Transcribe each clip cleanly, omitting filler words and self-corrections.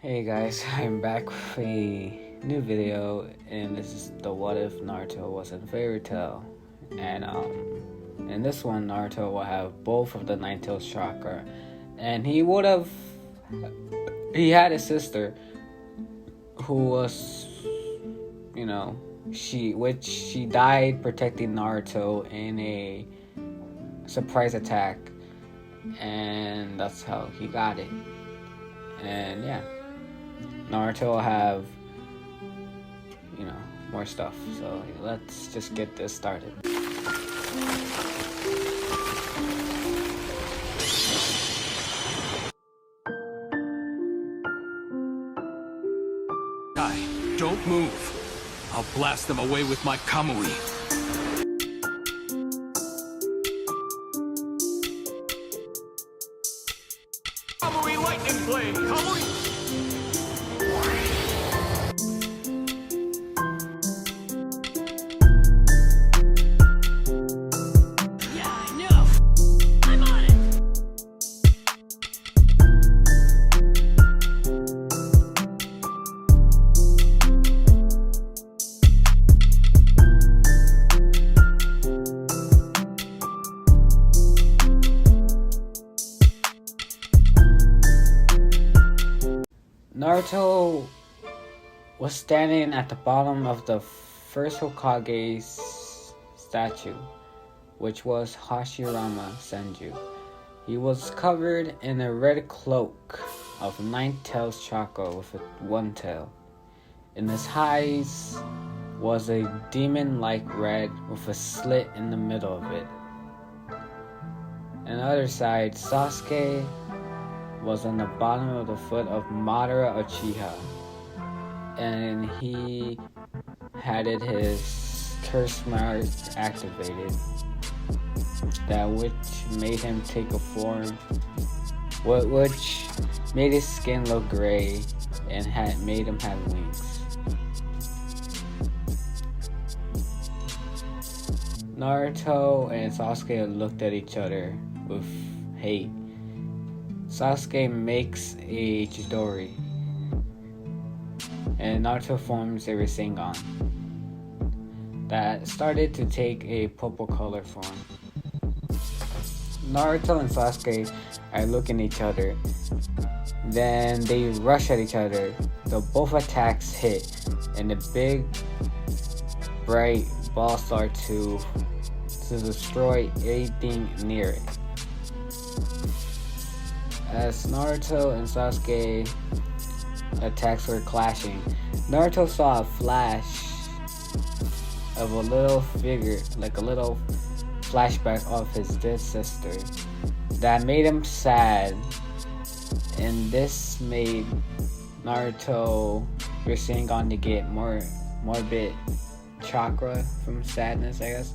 Hey guys, I'm back with a new video, and this is the What If Naruto Wasn't Fairy Tale. And in this one, Naruto will have both of the Nine Tails chakra, and he had a sister who was, she died protecting Naruto in a surprise attack, and that's how he got it. And yeah. Naruto will have, more stuff. So let's just get this started. Don't move. I'll blast them away with my Kamui. Kamui lightning blade! Kamui! Naruto was standing at the bottom of the first Hokage's statue, which was Hashirama Senju. He was covered in a red cloak of Nine Tails chakra with one tail. In his eyes was a demon-like red with a slit in the middle of it. On the other side, Sasuke was on the bottom of the foot of Madara Uchiha, and he had his curse mark activated, that which made him take a form, which made his skin look gray and made him have wings. Naruto and Sasuke looked at each other with hate. Sasuke makes a Chidori, and Naruto forms a Rasengan that started to take a purple color form. Naruto and Sasuke are looking at each other, then they rush at each other. Both attacks hit, and the big bright ball start to destroy anything near it. As Naruto and Sasuke attacks were clashing, Naruto saw a flash of a little figure, like a little flashback of his dead sister, that made him sad, and this made Naruto Rasengan to get more bit chakra from sadness, I guess,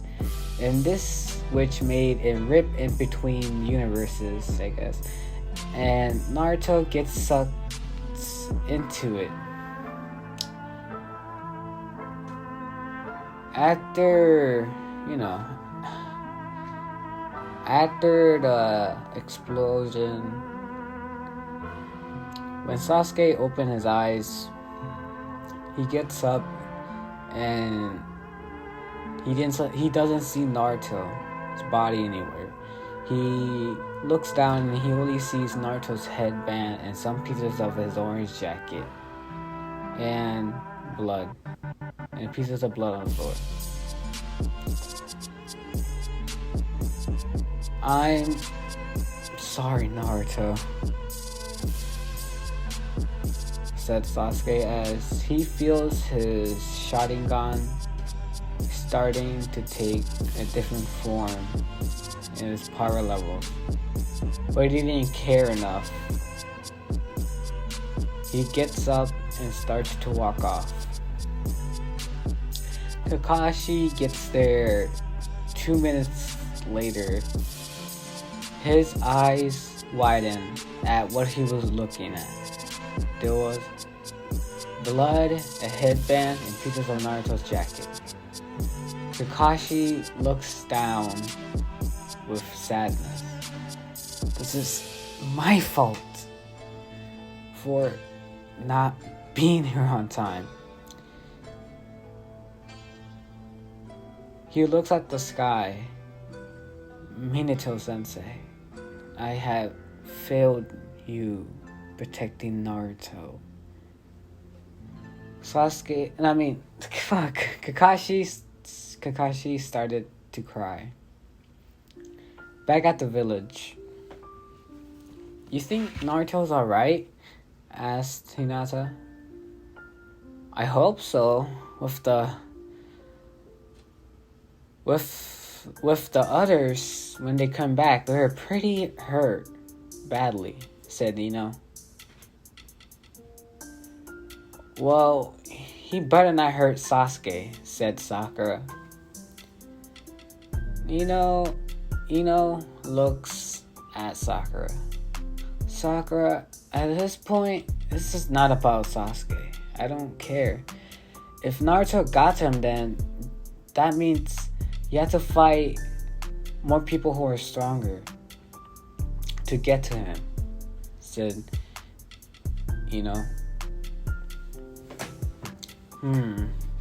and this which made it rip in between universes, I guess. And Naruto gets sucked into it. After the explosion, when Sasuke opened his eyes, he gets up and he doesn't see Naruto's body anywhere. He looks down and he only sees Naruto's headband and some pieces of his orange jacket and blood, and pieces of blood on the floor. I'm sorry, Naruto, said Sasuke as he feels his Sharingan starting to take a different form in his power level, but he didn't care enough. He gets up and starts to walk off. Kakashi gets there 2 minutes later. His eyes widen at what he was looking at. There was blood, a headband, and pieces of Naruto's jacket. Kakashi looks down with sadness. This is my fault for not being here on time. He looks at the sky. Minato sensei, I have failed you protecting Naruto. Kakashi started to cry. Back at the village. You think Naruto's alright? Asked Hinata. I hope so. With the others, when they come back, they're pretty hurt. Badly, said Ino. Well, he better not hurt Sasuke, said Sakura. Ino looks at Sakura. Sakura, at this point, this is not about Sasuke. I don't care. If Naruto got him, then that means you have to fight more people who are stronger to get to him, said Ino.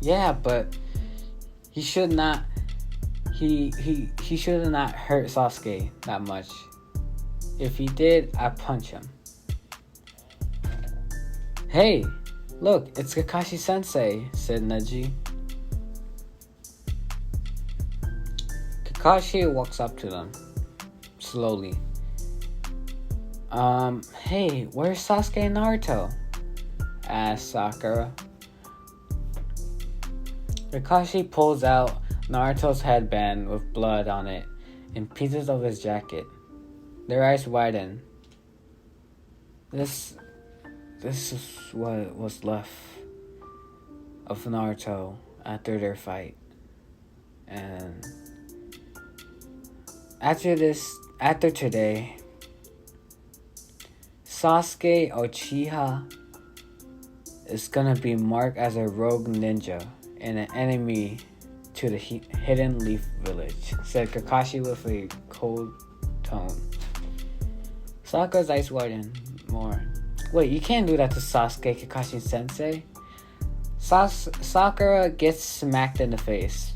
Yeah, but he should not. He should have not hurt Sasuke that much. If he did, I'd punch him. Hey, look, it's Kakashi Sensei, said Neji. Kakashi walks up to them slowly. Hey, where's Sasuke and Naruto? Asked Sakura. Kakashi pulls out Naruto's headband with blood on it and pieces of his jacket. Their eyes widen. This is what was left of Naruto after their fight. And after today, Sasuke Uchiha is gonna be marked as a rogue ninja and an enemy to the Hidden Leaf Village, said Kakashi with a cold tone. Sakura's eyes widen more. Wait, you can't do that to Sasuke, Kakashi Sensei. Sakura gets smacked in the face.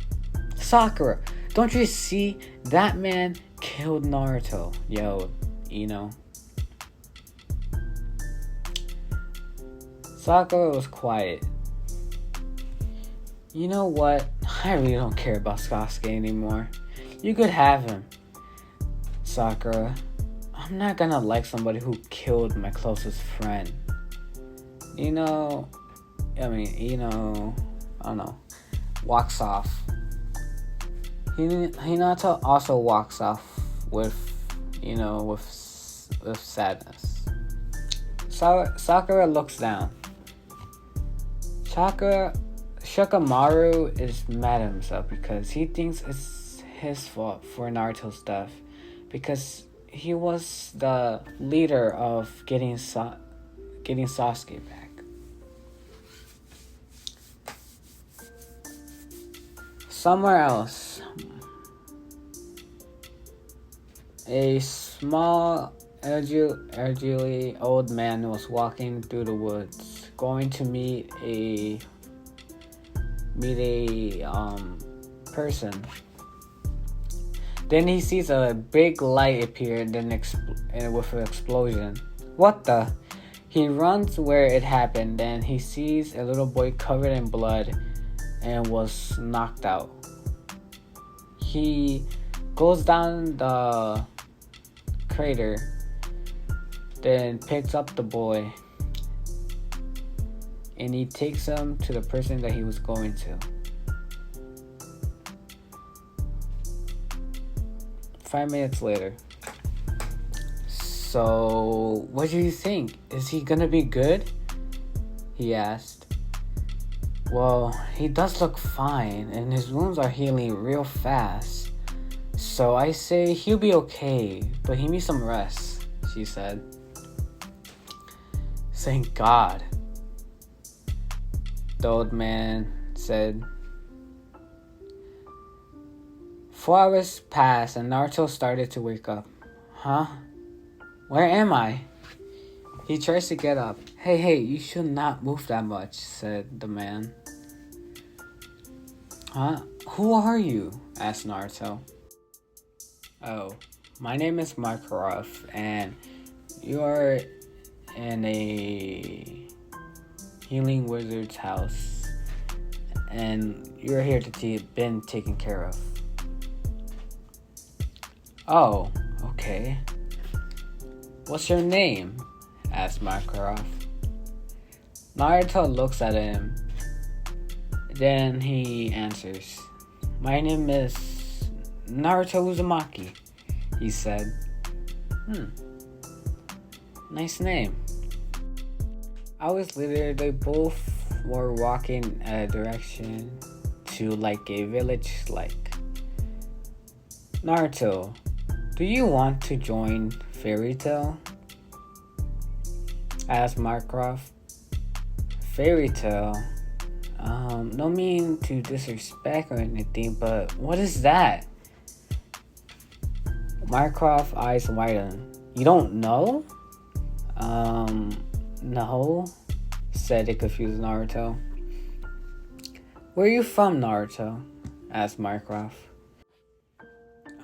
Sakura, don't you see that man killed Naruto? Yo, Ino. Sakura was quiet. You know what? I really don't care about Sasuke anymore. You could have him. Sakura, I'm not gonna like somebody who killed my closest friend. I don't know. Walks off. Hinata also walks off with sadness. Sakura looks down. Shikamaru is mad at himself because he thinks it's his fault for Naruto's death because he was the leader of getting Sasuke back. Somewhere else, a small elderly old man was walking through the woods, going to meet a person. Then he sees a big light appear and then with an explosion. What the? He runs where it happened. Then he sees a little boy covered in blood and was knocked out. He goes down the crater, then picks up the boy, and he takes him to the person that he was going to. 5 minutes later. So, what do you think? Is he gonna be good? He asked. Well, he does look fine, and his wounds are healing real fast. So I say he'll be okay, but he needs some rest, she said. Thank God, the old man said. 4 hours passed and Naruto started to wake up. Huh? Where am I? He tries to get up. Hey, you should not move that much, said the man. Huh? Who are you? Asked Naruto. Oh, my name is Makarov, and you're in a healing wizard's house, and you're here to been taken care of. Oh, okay. What's your name? Asked Makarov. Naruto looks at him. Then he answers, My name is Naruto Uzumaki, he said. Nice name. Hours later, they both were walking in a direction to like a village like. Naruto, do you want to join Fairy Tail? Asked Markov. Fairy Tail? No mean to disrespect or anything, but what is that? Markov eyes widen. You don't know? No, said the confused Naruto. Where are you from, Naruto? Asked Markov.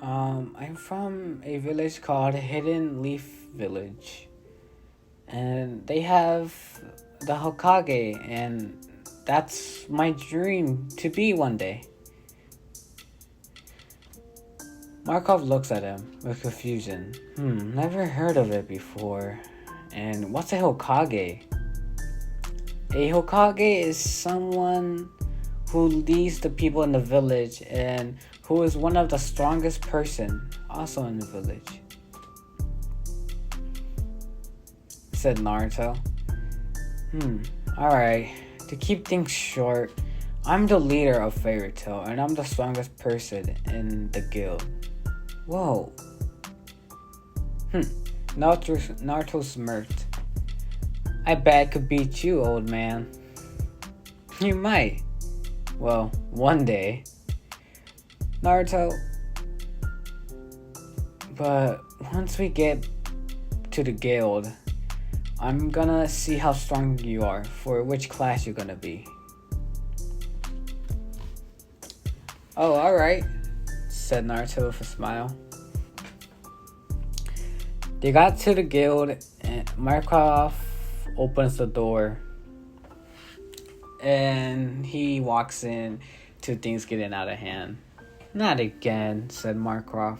I'm from a village called Hidden Leaf Village. And they have the Hokage, and that's my dream to be one day. Markov looks at him with confusion. Never heard of it before. And what's a Hokage? A Hokage is someone who leads the people in the village and who is one of the strongest person also in the village, said Naruto. Alright. To keep things short, I'm the leader of Fairy Tail and I'm the strongest person in the guild. Whoa. Naruto smirked. I bet I could beat you, old man. You might. Well, one day. Naruto. But once we get to the guild, I'm gonna see how strong you are for which class you're gonna be. Oh, alright, said Naruto with a smile. They got to the guild and Markov opens the door and he walks in to things getting out of hand. Not again, said Markov.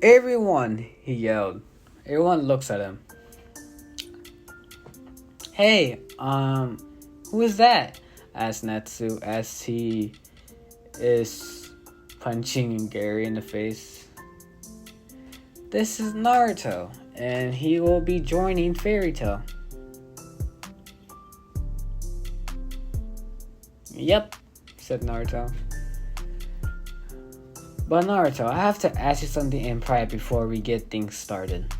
Everyone, he yelled. Everyone looks at him. Hey, who is that? Asked Natsu as he is punching Gary in the face. This is Naruto, and he will be joining Fairy Tail. Yep, said Naruto. But Naruto, I have to ask you something in private before we get things started,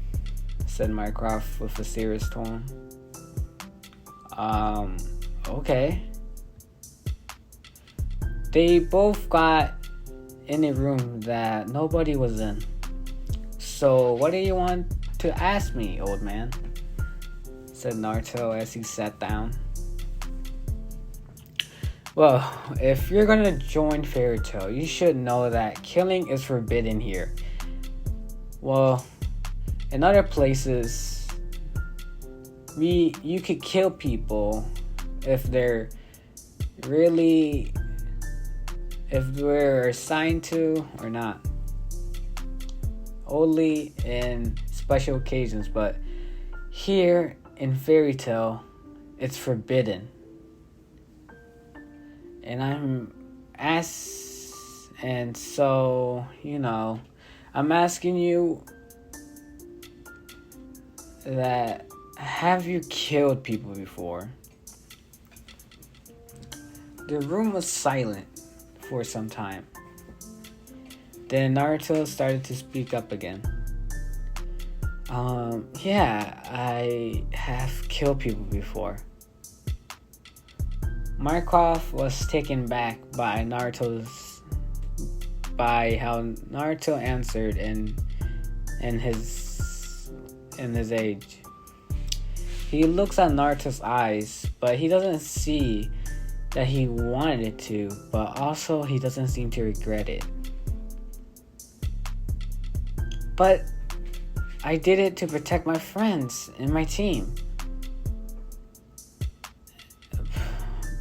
said Mycroft with a serious tone. Okay. They both got in a room that nobody was in. So what do you want to ask me, old man? Said Naruto as he sat down. Well, if you're gonna join Fairy Tail, you should know that killing is forbidden here. Well, in other places, you could kill people if they're assigned to or not. Only in special occasions, but here in Fairy Tail, it's forbidden. And I'm asking you that, have you killed people before? The room was silent for some time. Then Naruto started to speak up again. Yeah, I have killed people before. Markov was taken back by how Naruto answered in his age. He looks at Naruto's eyes, but he doesn't see that he wanted it to, but also he doesn't seem to regret it. But I did it to protect my friends and my team.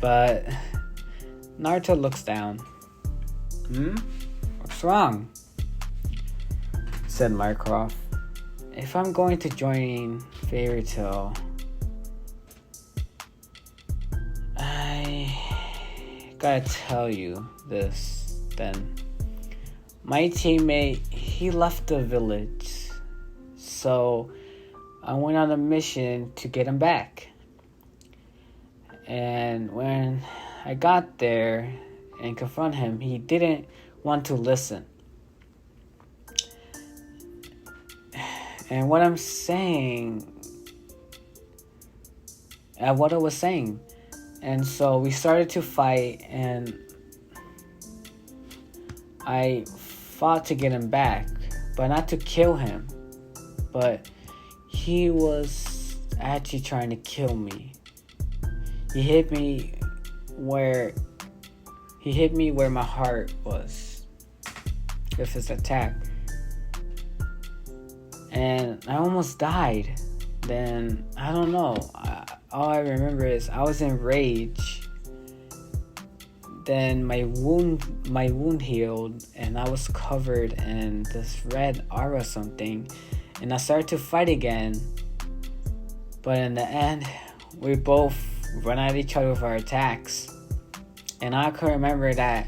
But Naruto looks down. What's wrong? Said Mycroft. If I'm going to join Fairy Tail, I gotta tell you this then. My teammate, he left the village, so I went on a mission to get him back. And when I got there and confronted him, he didn't want to listen. And what I was saying, and so we started to fight, and I fought to get him back, but not to kill him, but he was actually trying to kill me. He hit me where my heart was with his attack. And I almost died. Then, I don't know. All I remember is I was in rage. Then my wound healed, and I was covered in this red aura something. And I started to fight again. But in the end, we both run at each other with our attacks. And I can remember that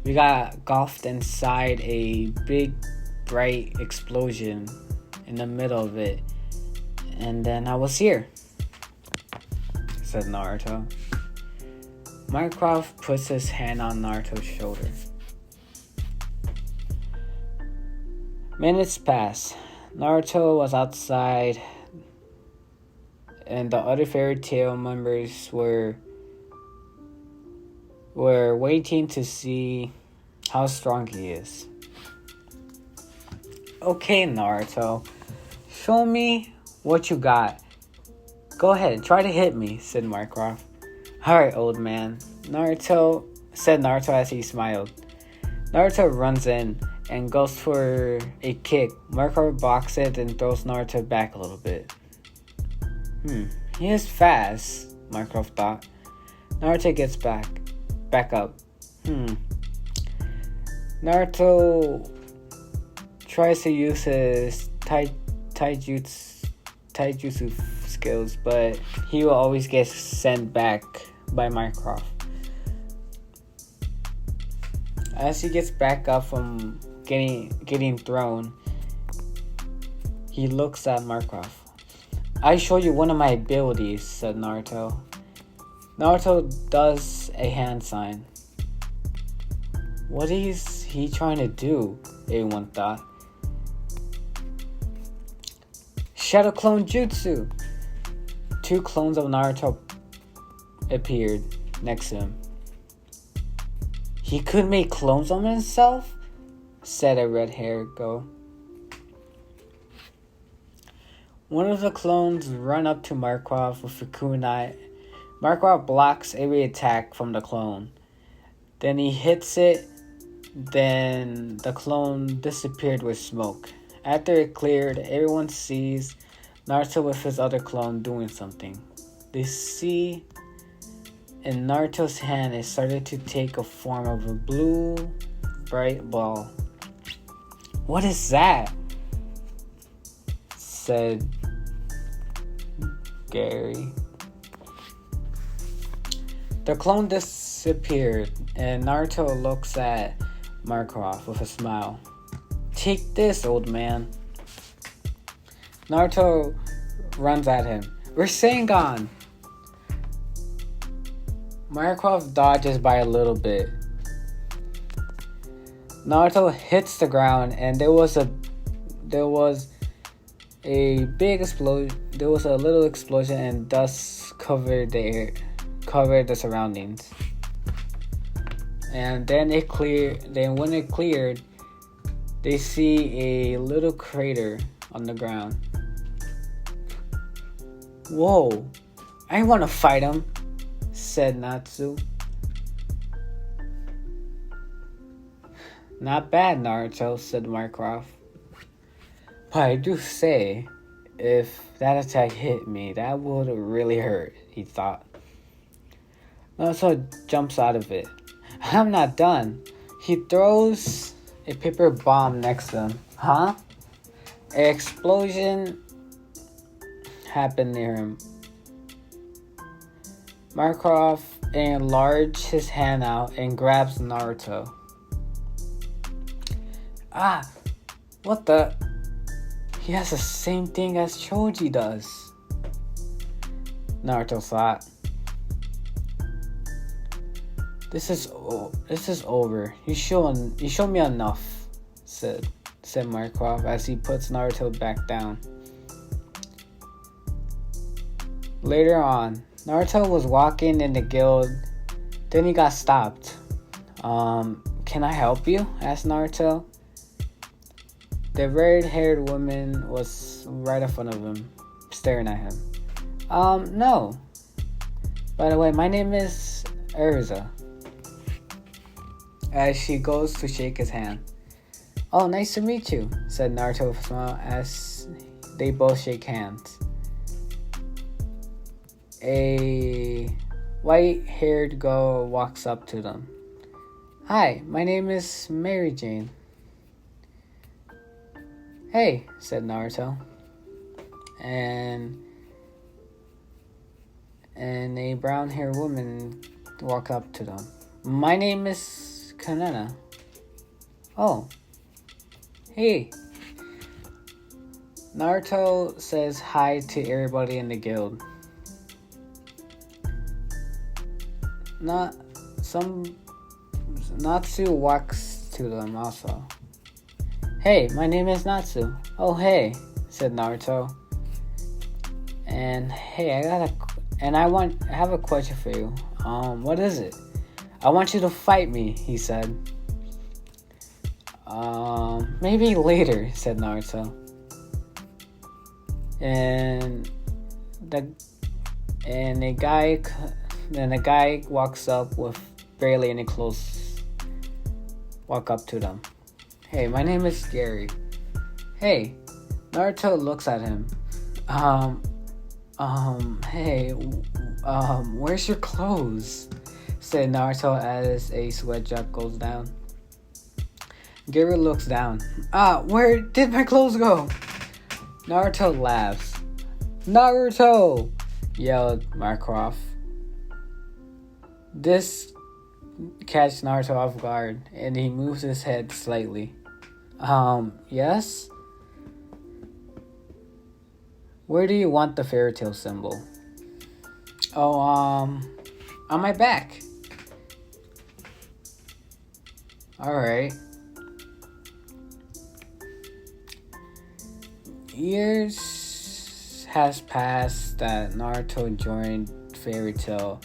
we got engulfed inside a big, bright explosion in the middle of it. And then I was here, said Naruto. Mycroft puts his hand on Naruto's shoulder. Minutes passed. Naruto was outside, and the other Fairy Tail members were waiting to see how strong he is. Okay, Naruto, show me what you got. Go ahead, try to hit me, said Mycroft. Alright, old man, said Naruto as he smiled. Naruto runs in and goes for a kick. Mycroft blocks it and throws Naruto back a little bit. He is fast, Mycroft thought. Naruto gets back up. Naruto tries to use his taijutsu skills, but he will always get sent back by Mycroft. As he gets back up from getting thrown, he looks at Mycroft. I show you one of my abilities, said Naruto. Naruto does a hand sign. What is he trying to do? Everyone thought. Shadow Clone Jutsu! 2 clones of Naruto appeared next to him. He could make clones of himself? Said a red-haired girl. One of the clones run up to Mycroft with a kunai. Mycroft blocks every attack from the clone. Then he hits it. Then the clone disappeared with smoke. After it cleared, everyone sees Naruto with his other clone doing something. They see in Naruto's hand it started to take a form of a blue, bright ball. What is that? Said Gary. The clone disappeared, and Naruto looks at Mycroft with a smile. Take this, old man. Naruto runs at him. Rasengan! Mycroft dodges by a little bit. Naruto hits the ground, and there was a big explosion. There was a little explosion, and dust covered the surroundings. And then it cleared. Then when it cleared, they see a little crater on the ground. Whoa, I wanna fight him, said Natsu. Not bad, Naruto, said Mycroft. But I do say, if that attack hit me, that would really hurt, he thought. Naruto jumps out of it. I'm not done. He throws a paper bomb next to him. Huh? An explosion happened near him. Mycroft enlarges his hand out and grabs Naruto. Ah! What the? He has the same thing as Choji does. Naruto thought. This is over. You show me enough, said Mycroft as he puts Naruto back down. Later on, Naruto was walking in the guild. Then he got stopped. Can I help you? Asked Naruto. The red-haired woman was right in front of him, staring at him. No. By the way, my name is Erza. As she goes to shake his hand. Oh, nice to meet you, said Naruto with a smile as they both shake hands. A white-haired girl walks up to them. Hi, my name is Mary Jane. Hey, said Naruto. And a brown-haired woman walked up to them. My name is Kanena. Oh. Hey. Naruto says hi to everybody in the guild. Natsu walks to them also. Hey, my name is Natsu. Oh, hey, said Naruto. And hey, I have a question for you. What is it? I want you to fight me, he said. Maybe later, said Naruto. And the guy walks up with barely any clothes. Walk up to them. Hey, my name is Gary. Hey, Naruto looks at him. Hey, where's your clothes? Said Naruto as a sweat drop goes down. Gary looks down. Where did my clothes go? Naruto laughs. Naruto! Yelled Mycroft. This catches Naruto off guard, and he moves his head slightly. Yes? Where do you want the fairy tale symbol? Oh, on my back. Alright. Years has passed that Naruto joined Fairy Tail,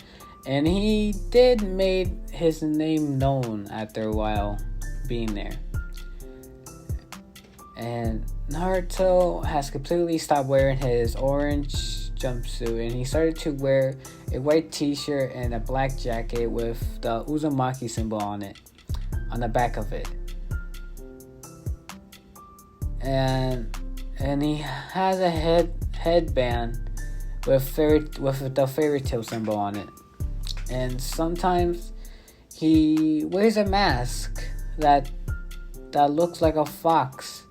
and he did made his name known after a while being there. And Naruto has completely stopped wearing his orange jumpsuit, and he started to wear a white t-shirt and a black jacket with the Uzumaki symbol on it, on the back of it. And he has a headband with the fairy tale symbol on it. And sometimes he wears a mask that looks like a fox.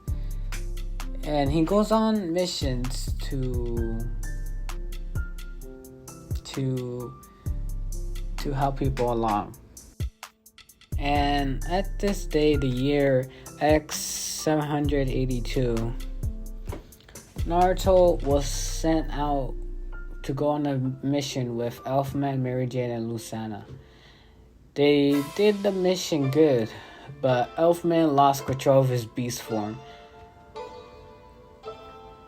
And he goes on missions to help people along. And at this day, the year X782, Naruto was sent out to go on a mission with Elfman, Mary Jane, and Lucana. They did the mission good, but Elfman lost control of his beast form.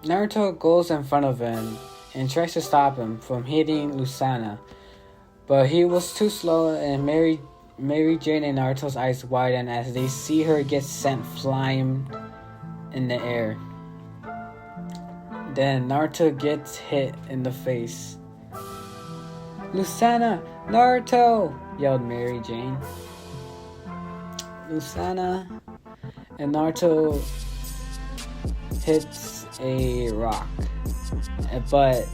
Naruto goes in front of him and tries to stop him from hitting Lucana, but he was too slow, and Mary Jane and Naruto's eyes widen as they see her get sent flying in the air. Then Naruto gets hit in the face. Lucana! Naruto! Yelled Mary Jane. Lucana and Naruto hits a rock. But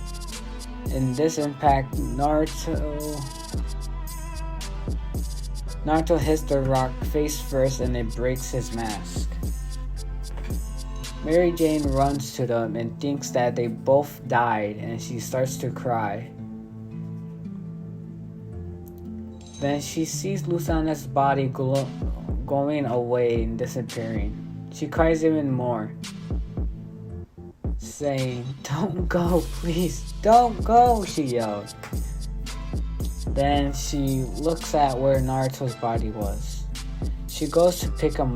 in this impact, Naruto hits the rock face first and it breaks his mask. Mary Jane runs to them and thinks that they both died, and she starts to cry. Then she sees Lucana's body going away and disappearing. She cries even more, saying, "Don't go, please, don't go," she yelled. Then she looks at where Naruto's body was. She goes to pick him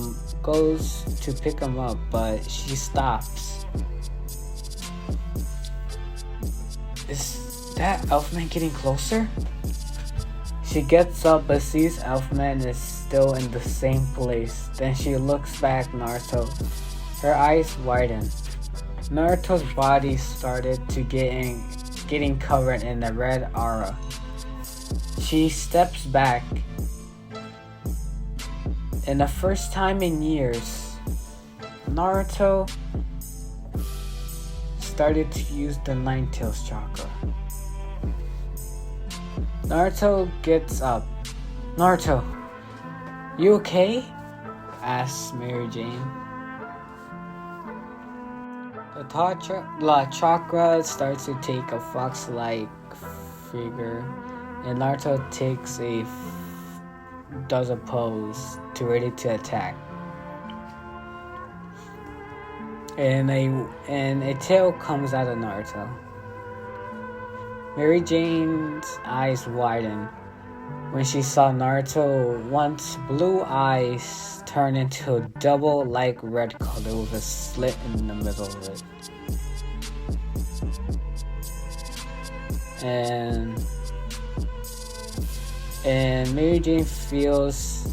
up, but she stops. Is that Elfman getting closer? She gets up but sees Elfman is still in the same place. Then she looks back at Naruto. Her eyes widen. Naruto's body started to getting covered in the red aura. She steps back. And the first time in years, Naruto started to use the Nine-Tails chakra. Naruto gets up. "Naruto, you okay?" asks Mary Jane. The chakra starts to take a fox-like figure, and Naruto does a pose ready to attack. And a tail comes out of Naruto. Mary Jane's eyes widen when she saw Naruto once blue eyes turn into a double-like red color with a slit in the middle of it. And Mary Jane feels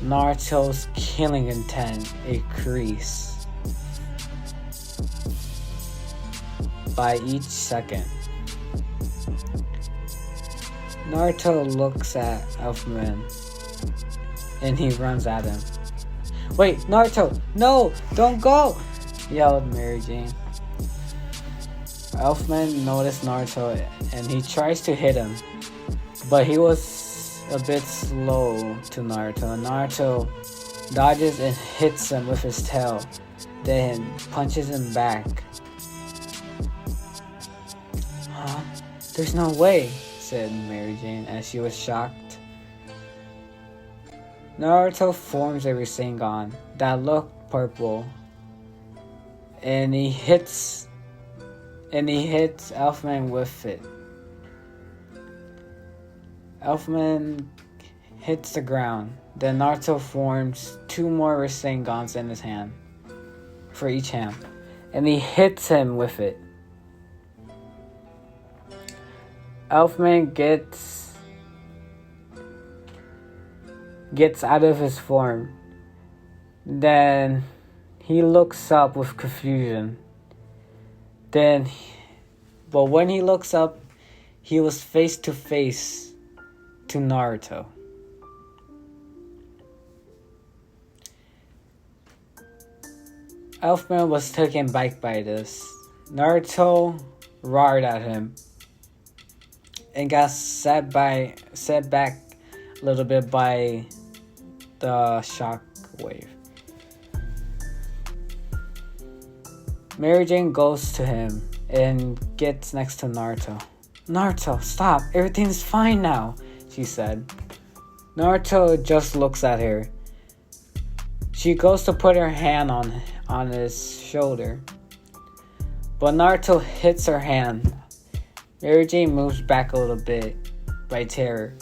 Naruto's killing intent increase by each second. Naruto looks at Elfman and he runs at him. "Wait, Naruto, no, don't go!" yelled Mary Jane. Elfman noticed Naruto and he tries to hit him, but he was a bit slow to Naruto. Naruto dodges and hits him with his tail, then punches him back. "Huh? There's no way," said Mary Jane as she was shocked. Naruto forms a Rasengan that looked purple, and he hits Elfman with it. Elfman hits the ground. Then Naruto forms 2 more Rasengans in his hand, for each hand, and he hits him with it. Elfman gets out of his form. Then he looks up with confusion. But when he looks up, he was face to face to Naruto. Elfman was taken back by this. Naruto roared at him and got set back a little bit by the shock wave. Mary Jane goes to him and gets next to Naruto. "Naruto, stop. Everything's fine now," she said. Naruto just looks at her. She goes to put her hand on his shoulder, but Naruto hits her hand. Mary Jane moves back a little bit by terror.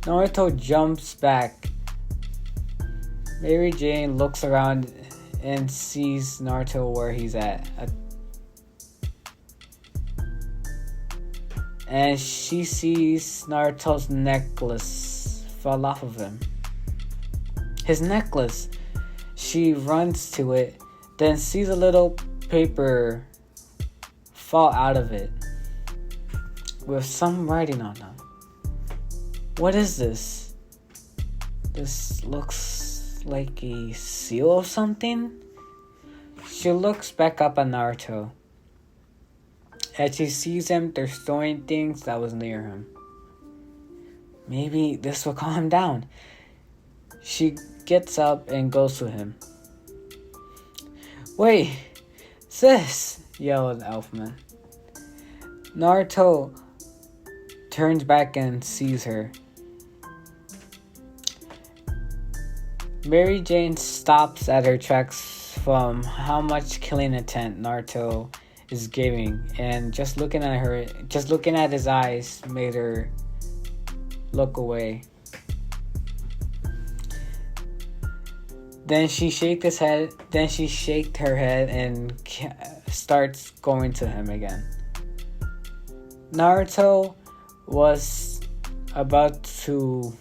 Naruto jumps back. Mary Jane looks around and sees Naruto where he's at. And she sees Naruto's necklace fall off of him. His necklace. She runs to it, then sees a little paper fall out of it with some writing on them. What is this? This looks like a seal of something. She looks back up at Naruto. As she sees him destroying things that was near him. Maybe this will calm him down. She gets up and goes to him. Wait, sis, yelled Elfman. Naruto turns back and sees her. Mary Jane stops at her tracks from how much killing intent Naruto is giving, and just looking at his eyes made her look away. Then she shaked her head and starts going to him again. Naruto was about to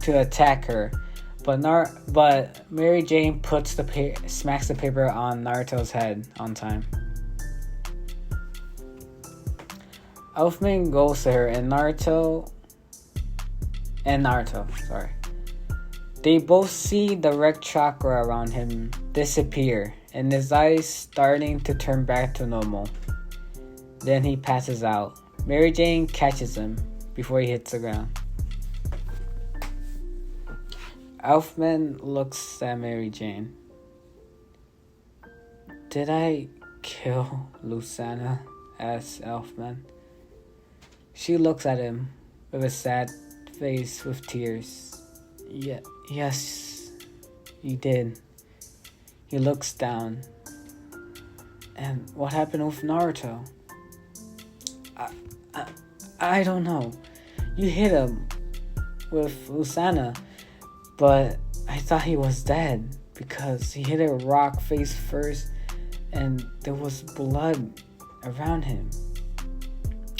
attack her, but Mary Jane smacks the paper on Naruto's head on time. Elfman goes to her and Naruto, sorry. They both see the red chakra around him disappear and his eyes starting to turn back to normal. Then he passes out. Mary Jane catches him before he hits the ground. Elfman looks at Mary Jane. Did I kill Lucana? Asks Elfman. She looks at him with a sad face with tears. Yes, you did. He looks down. And what happened with Naruto? I don't know. You hit him with Lucana, but I thought he was dead because he hit a rock face first and there was blood around him.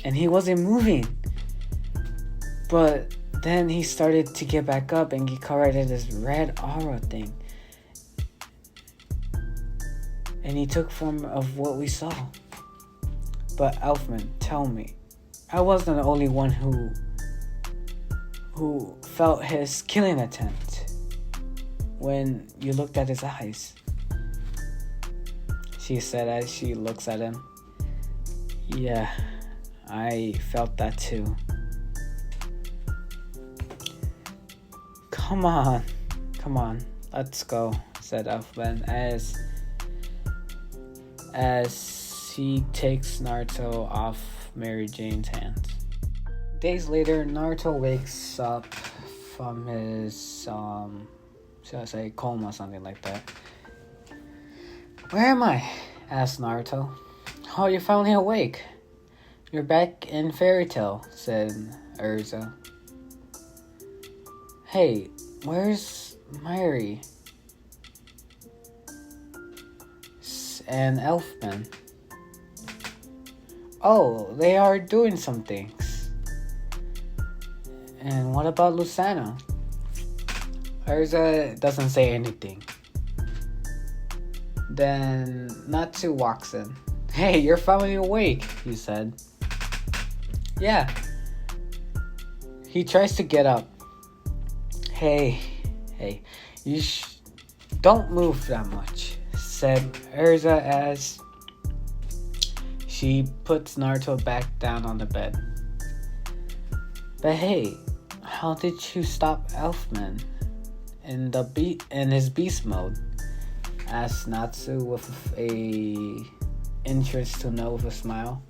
And he wasn't moving. But then he started to get back up and he corrected this red aura thing. And he took form of what we saw. But Elfman, tell me, I wasn't the only one who felt his killing attempt when you looked at his eyes, she said as she looks at him. Yeah, I felt that too. Come on, let's go, said Elfman as he takes Naruto off Mary Jane's hands. Days later, Naruto wakes up from his, should I say coma or something like that. Where am I? Asked Naruto. Oh, you're finally awake. You're back in Fairy Tale, said Erza. Hey, where's Mary? And Elfman. Oh, they are doing some things. And what about Lucana? Erza doesn't say anything. Then Natsu walks in. Hey, you're finally awake, he said. Yeah. He tries to get up. Hey, you don't move that much, said Erza as she puts Naruto back down on the bed. But hey, how did you stop Elfman in his beast mode? Asked Natsu with a interest to know with a smile.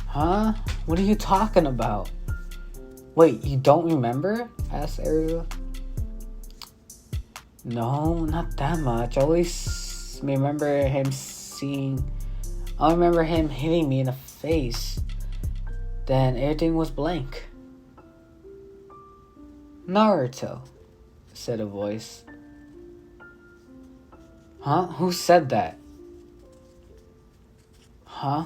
Huh? What are you talking about? Wait, you don't remember? Asked Erza. No, not that much. I always remember him I remember him hitting me in the face. Then everything was blank. Naruto, said a voice. Huh? Who said that? Huh?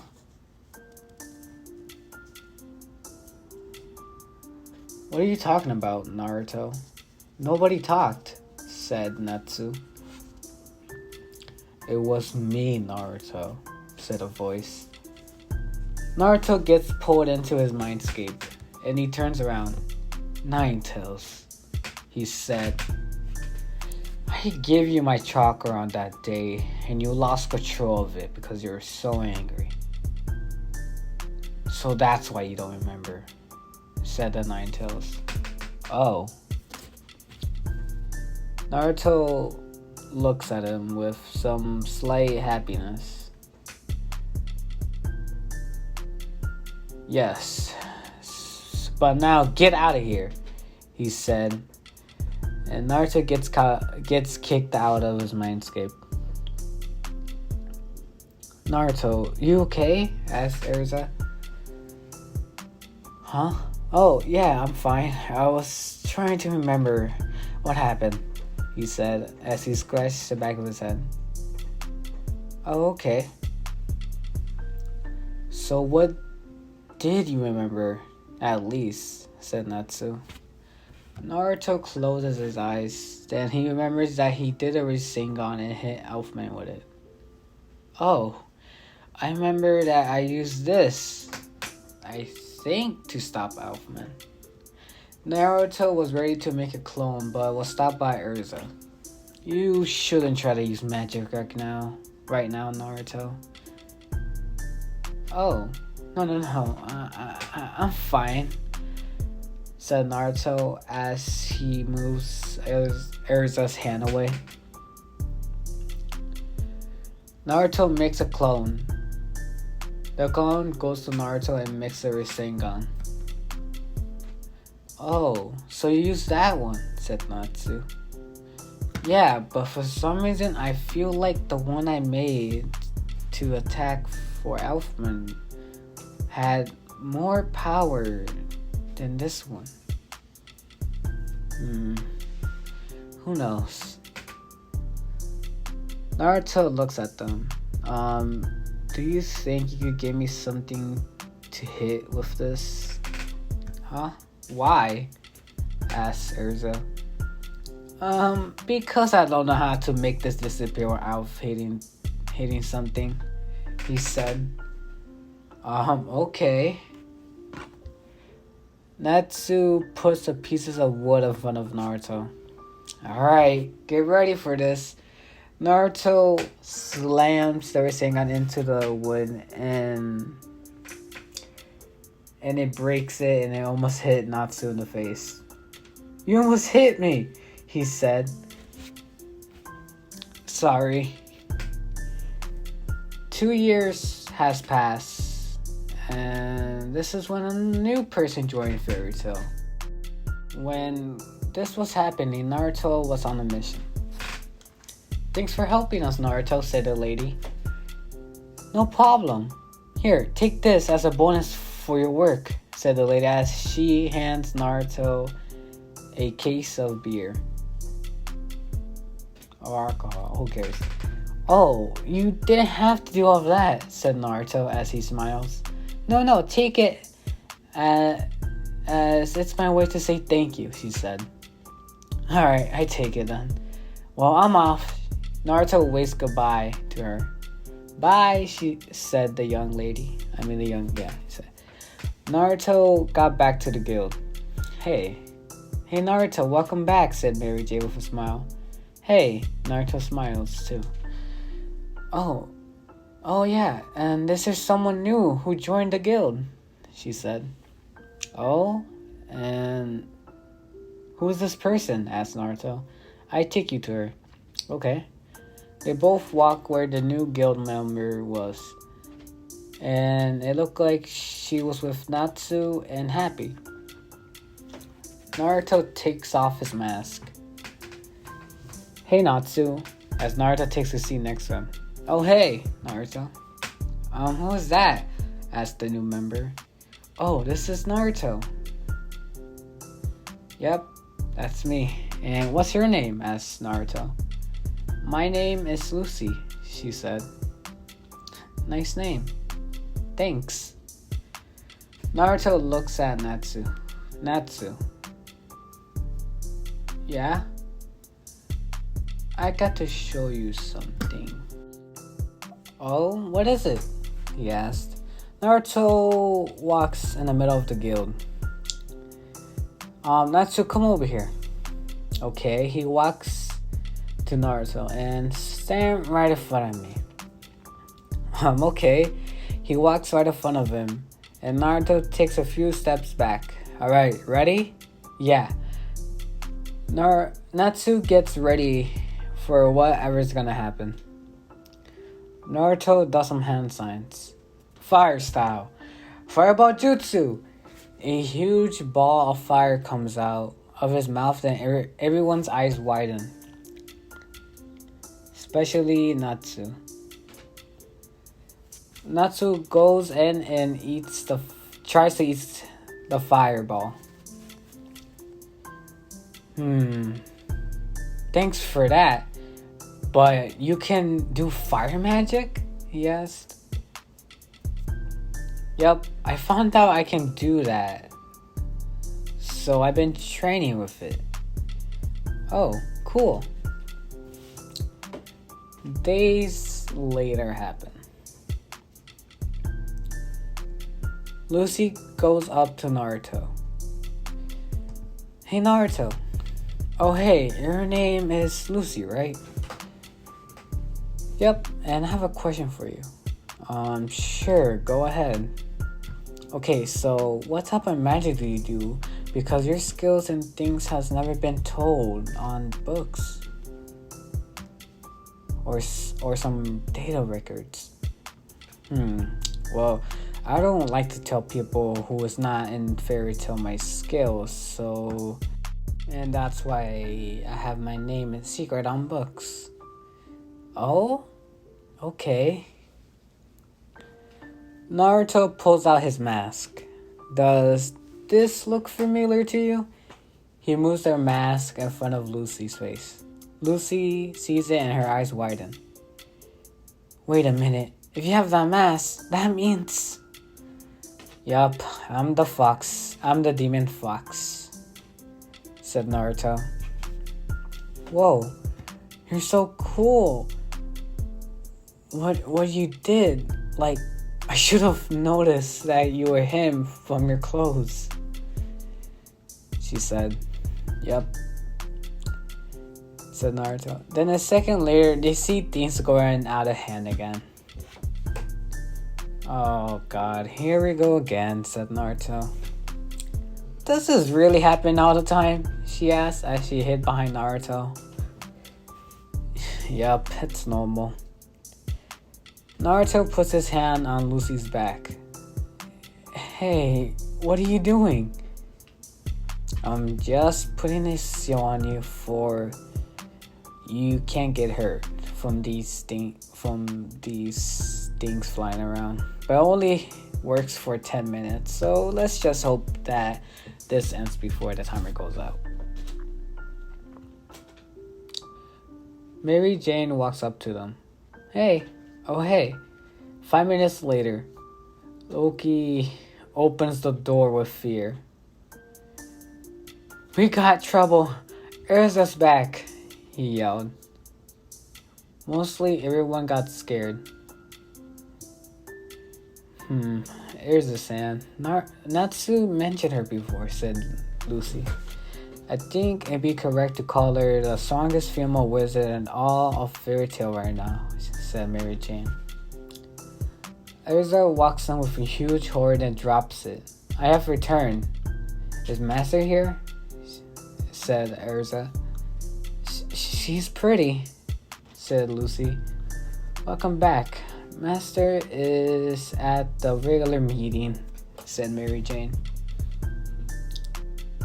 What are you talking about, Naruto? Nobody talked, said Natsu. It was me, Naruto, said a voice. Naruto gets pulled into his mindscape, and he turns around. Nine Tails, he said. I gave you my chakra on that day, and you lost control of it because you were so angry. So that's why you don't remember, said the Nine Tails. Oh. Naruto looks at him with some slight happiness. Yes, but now get out of here, he said. And Naruto gets kicked out of his mindscape. Naruto, you okay? Asked Erza. Huh? Oh, yeah, I'm fine. I was trying to remember what happened, he said as he scratched the back of his head. Oh, okay. So what did you remember, at least, said Natsu. Naruto closes his eyes, then he remembers that he did a Rasengan and hit Elfman with it. Oh, I remember that I used this, I think, to stop Elfman. Naruto was ready to make a clone, but was stopped by Erza. You shouldn't try to use magic right now, Naruto. Oh, no, I'm fine, said Naruto as he moves Erza's hand away. Naruto makes a clone. The clone goes to Naruto and makes a Rasengan. Oh, so you used that one, said Natsu. Yeah, but for some reason I feel like the one I made to attack for Elfman had more power than this one. Who knows? Naruto looks at them. Do you think you could give me something to hit with this? Huh? Why? Asked Erza. Because I don't know how to make this disappear without hitting something, he said. Okay. Natsu puts the pieces of wood in front of Naruto. Alright, get ready for this. Naruto slams the Rasengan into the wood and it breaks it and it almost hit Natsu in the face. You almost hit me, he said. Sorry. 2 years has passed, and this is when a new person joined Fairy Tail. When this was happening, Naruto was on a mission. Thanks for helping us, Naruto, said the lady. No problem. Here, take this as a bonus for your work, said the lady as she hands Naruto a case of beer. Or alcohol, who cares? Oh, you didn't have to do all that, said Naruto as he smiles. No, take it as it's my way to say thank you, she said. Alright, I take it then. Well, I'm off. Naruto waves goodbye to her. Bye, she said, the young lady. Naruto got back to the guild. Hey Naruto, welcome back, said Mary J with a smile. Hey, Naruto smiles too. Oh yeah, and this is someone new who joined the guild, she said. Oh, and who's this person? Asked Naruto. I take you to her. Okay. They both walk where the new guild member was, and it looked like she was with Natsu and Happy. Naruto takes off his mask. Hey Natsu, as Naruto takes a seat next to him. Oh hey, Naruto. Who is that? Asked the new member. Oh, this is Naruto. Yep, that's me. And what's your name? Asked Naruto. My name is Lucy, she said. Nice name. Thanks. Naruto looks at Natsu. Natsu. Yeah? I got to show you something. Oh, what is it? He asked. Naruto walks in the middle of the guild. Natsu, come over here. Okay, he walks to Naruto and stand right in front of me. Okay. He walks right in front of him, and Naruto takes a few steps back. Alright, ready? Yeah. Natsu gets ready for whatever's gonna happen. Naruto does some hand signs. Fire style. Fireball jutsu! A huge ball of fire comes out of his mouth and everyone's eyes widen. Especially Natsu. Natsu goes in and tries to eat the fireball. Thanks for that. But you can do fire magic? He asked. Yep, I found out I can do that. So I've been training with it. Oh, cool. Days later happen. Lucy goes up to Naruto. Hey Naruto. Oh hey, your name is Lucy, right? Yep, and I have a question for you. Sure, go ahead. Okay, so what type of magic do you do? Because your skills and things has never been told on books. Or some data records. Well, I don't like to tell people who is not in fairy tale my skills, so... And that's why I have my name in secret on books. Oh? Okay. Naruto pulls out his mask. Does this look familiar to you? He moves their mask in front of Lucy's face. Lucy sees it and her eyes widen. Wait a minute. If you have that mask, that means... Yup, I'm the fox. I'm the demon fox, said Naruto. Whoa, you're so cool. What you did? Like, I should have noticed that you were him from your clothes, she said. Yep, said Naruto. Then a second later, they see things going out of hand again. Oh god, here we go again, said Naruto. Does this really happen all the time? She asked as she hid behind Naruto. Yup, it's normal. Naruto puts his hand on Lucy's back. Hey, what are you doing? I'm just putting a seal on you for you can't get hurt from these things flying around. But it only works for 10 minutes, so let's just hope that this ends before the timer goes out. Mary Jane walks up to them. Hey. 5 minutes later, Loki opens the door with fear. We got trouble. Erza's back, he yelled. Mostly everyone got scared. Erza-san. Natsu mentioned her before, said Lucy. I think it'd be correct to call her the strongest female wizard in all of fairy tale right now, said Mary Jane. Erza walks in with a huge hoard and drops it. I have returned. Is Master here? Said Erza. She's pretty, said Lucy. Welcome back. Master is at the regular meeting, said Mary Jane.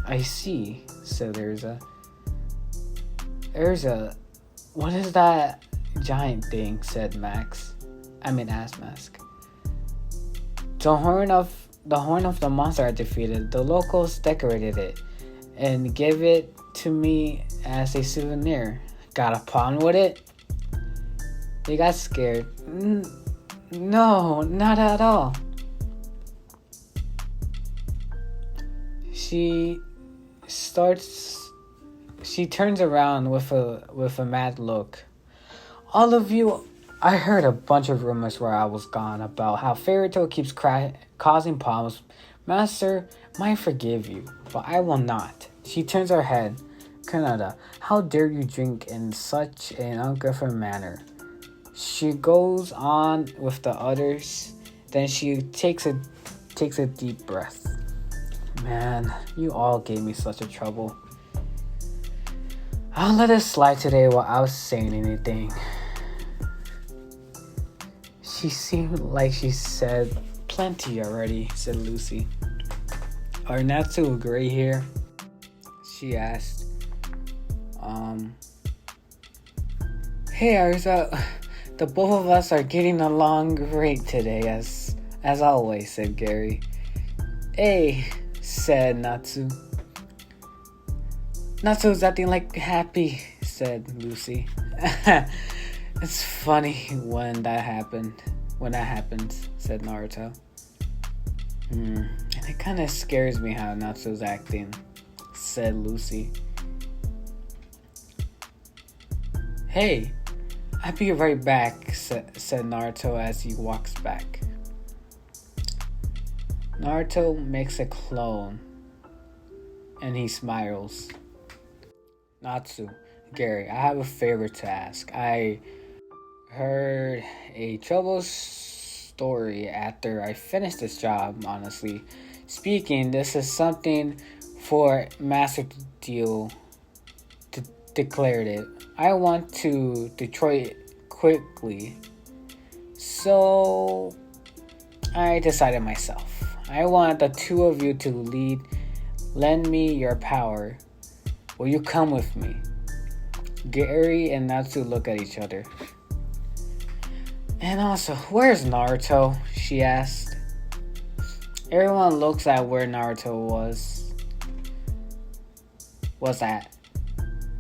I see, said Erza. Erza, what is that giant thing? Said Ass Mask. The horn of the monster I defeated. The locals decorated it and gave it to me as a souvenir. Got a problem with it? They got scared. No, not at all. She turns around with a mad look. All of you I heard a bunch of rumors while I was gone about how Fairytale keeps causing problems. Master might forgive you, but I will not. She turns her head. Kanada, how dare you drink in such an ungrateful manner? She goes on with the others. Then she takes a deep breath. Man, you all gave me such a trouble. I'll let it slide today without saying anything. She seemed like she said plenty already, said Lucy. Are Natsu gray here? She asked. Hey Erza, the both of us are getting along great today as always, said Gary. Hey, said Natsu. Natsu's acting like happy, said Lucy. It's funny when that happens, said Naruto. And it kinda scares me how Natsu's acting, said Lucy. Hey, I'll be right back, said Naruto as he walks back. Naruto makes a clone and he smiles. Natsu, Gary, I have a favor to ask. I heard a trouble story after I finished this job, honestly. Speaking, this is something for Master to declared it. I want to destroy it quickly. So I decided myself. I want the two of you to lend me your power. Will you come with me? Gary and Natsu look at each other. And also, where's Naruto? She asked. Everyone looks at where Naruto was at.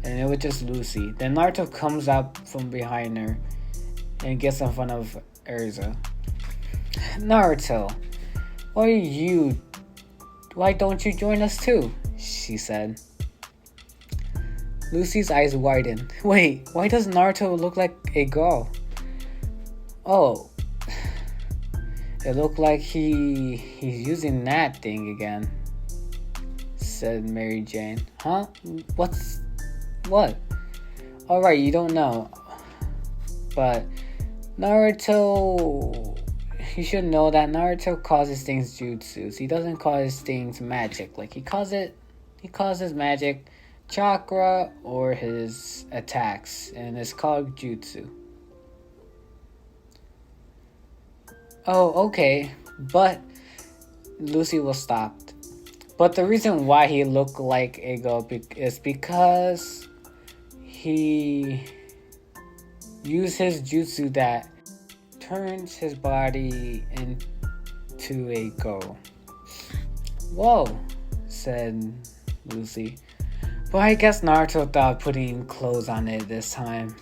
And it was just Lucy. Then Naruto comes up from behind her and gets in front of Erza. Naruto, why don't you join us too? She said. Lucy's eyes widen. Wait, why does Naruto look like a girl? Oh, it looked like he's using that thing again, said Mary Jane. Huh? What? Alright, you don't know. But Naruto, you should know that Naruto causes things jutsus. He doesn't cause things magic. Like he causes magic chakra or his attacks, and it's called jutsu. Oh, okay, but Lucy was stopped. But the reason why he looked like a girl is because he used his jutsu that turns his body into a girl. Whoa, said Lucy. But I guess Naruto thought putting clothes on it this time.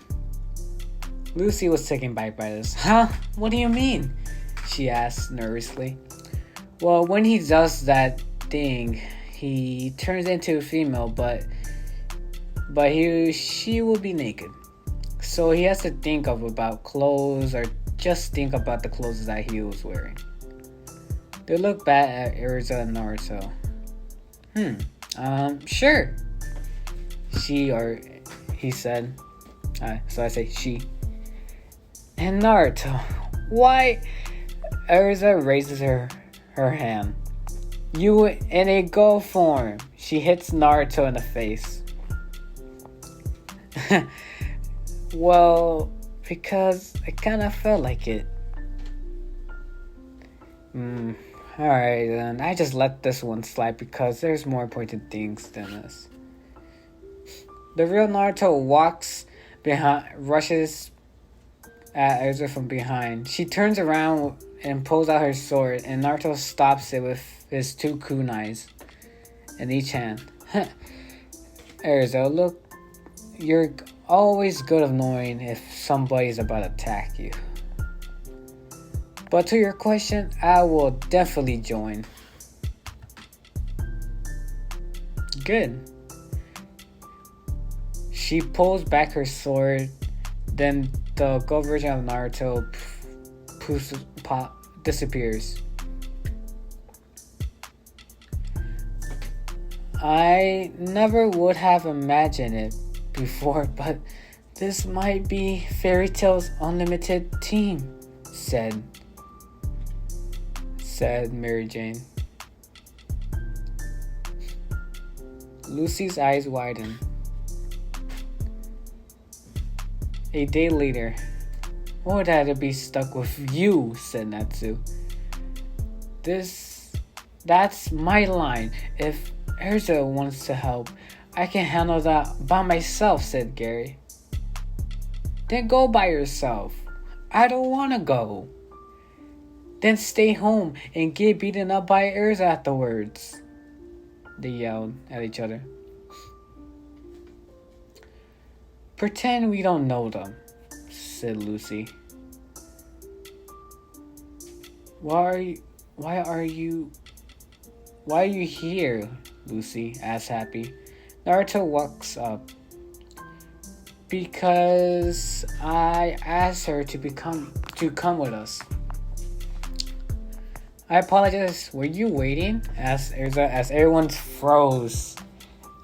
Lucy was taken back by this. Huh? What do you mean? She asked nervously. Well, when he does that thing, he turns into a female, but she will be naked. So he has to think about clothes, or just think about the clothes that he was wearing. They look back at Erza and Naruto. Sure. He said. So I say she. And Naruto, why? Erza raises her hand. You in a girl form. She hits Naruto in the face. Well, because I kind of felt like it. Alright then, I just let this one slide because there's more important things than this. The real Naruto rushes at Erza from behind. She turns around and pulls out her sword, and Naruto stops it with his two kunais in each hand. Erza, look, you're always good of knowing if somebody's about to attack you. But to your question, I will definitely join. Good. She pulls back her sword, then the Go version of Naruto disappears. I never would have imagined it before, but this might be Fairy Tail's unlimited team, said Mary Jane. Lucy's eyes widened. A day later. What would I be stuck with you, said Natsu. That's my line. If Erza wants to help, I can handle that by myself, said Gary. Then go by yourself. I don't want to go. Then stay home and get beaten up by Erza afterwards. They yelled at each other. Pretend we don't know them, said Lucy. Why are you here? Lucy asked Happy. Naruto walks up. Because I asked her to come with us. I apologize. Were you waiting? Asked Erza as everyone froze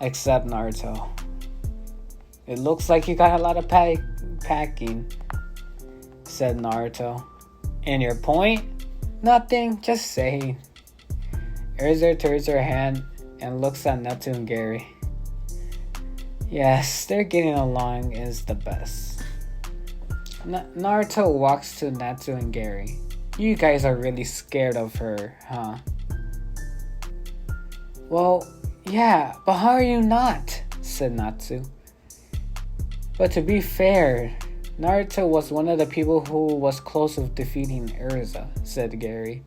except Naruto. It looks like you got a lot of packing, said Naruto. And your point? Nothing, just saying. Erza turns her hand and looks at Natsu and Gary. Yes, they're getting along is the best. Naruto walks to Natsu and Gary. You guys are really scared of her, huh? Well, yeah, but how are you not? Said Natsu. But to be fair, Naruto was one of the people who was close with defeating Erza, said Gary.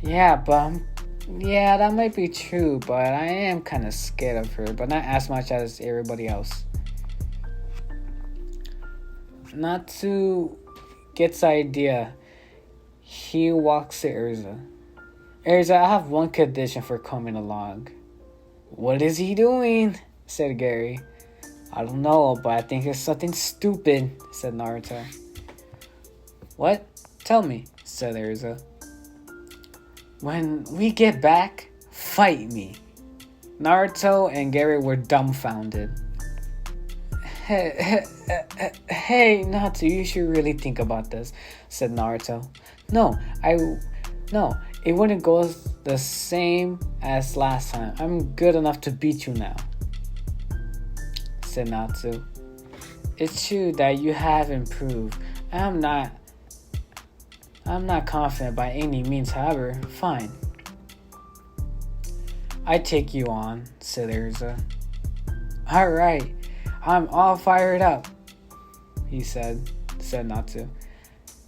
Yeah, that might be true, but I am kind of scared of her, but not as much as everybody else. Natsu gets the idea. He walks to Erza. Erza, I have one condition for coming along. What is he doing? Said Gary. I don't know, but I think it's something stupid, said Naruto. What? Tell me, said Erza. When we get back, fight me. Naruto and Gary were dumbfounded. Hey, Natsu, you should really think about this, said Naruto. No, it wouldn't go the same as last time. I'm good enough to beat you now, said Natsu. It's true that you have improved. I'm not confident by any means, however, fine. I take you on, said Erza. Alright, I'm all fired up, said Natsu.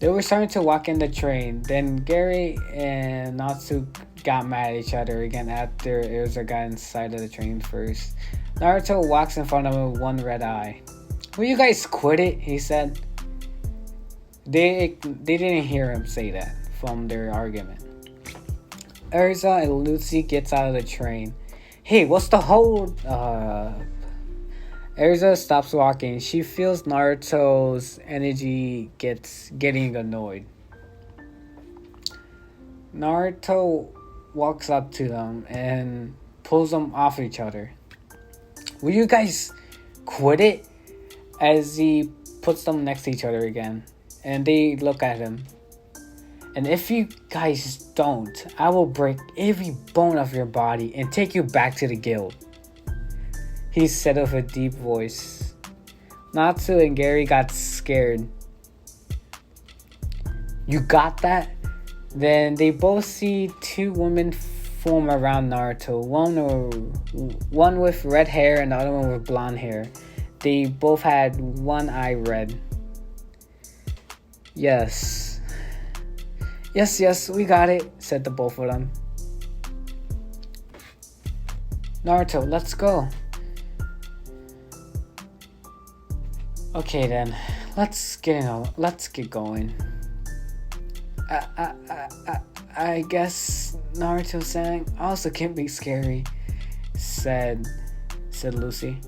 They were starting to walk in the train. Then Gary and Natsu got mad at each other again after Erza got inside of the train first. Naruto walks in front of him with one red eye. Will you guys quit it? He said. They didn't hear him say that from their argument. Erza and Lucy gets out of the train. Hey, what's the hold? Erza stops walking. She feels Naruto's energy getting annoyed. Naruto walks up to them and pulls them off each other. Will you guys quit it? As he puts them next to each other again. And they look at him. And if you guys don't, I will break every bone of your body and take you back to the guild, he said with a deep voice. Natsu and Gary got scared. You got that? Then they both see two women form around Naruto. One with red hair and the other one with blonde hair. They both had one eye red. Yes, we got it, said the both of them. Naruto, let's go. Okay then, let's get going. I guess Naruto-san also can be scary, said Lucy.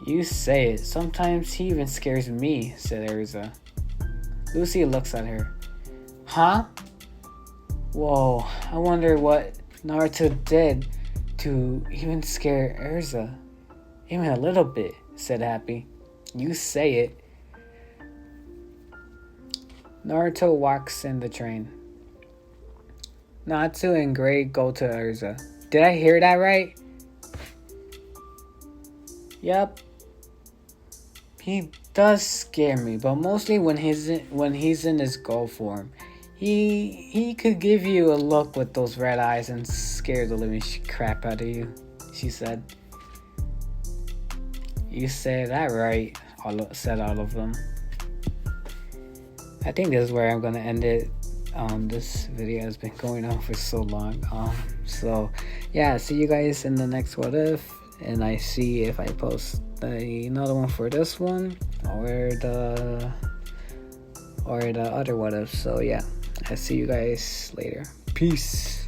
You say it. Sometimes he even scares me, said Erza. Lucy looks at her. Huh? Whoa, I wonder what Naruto did to even scare Erza. Even a little bit, said Happy. You say it. Naruto walks in the train. Natsu and Gray go to Erza. Did I hear that right? Yep. He does scare me, but mostly when he's in his goal form. He could give you a look with those red eyes and scare the living crap out of you, she said. You said that right, said all of them. I think this is where I'm gonna end it. This video has been going on for so long. So yeah, see you guys in the next What If, and I see if I post another one for this one or the other What If. So yeah, I see you guys later. Peace.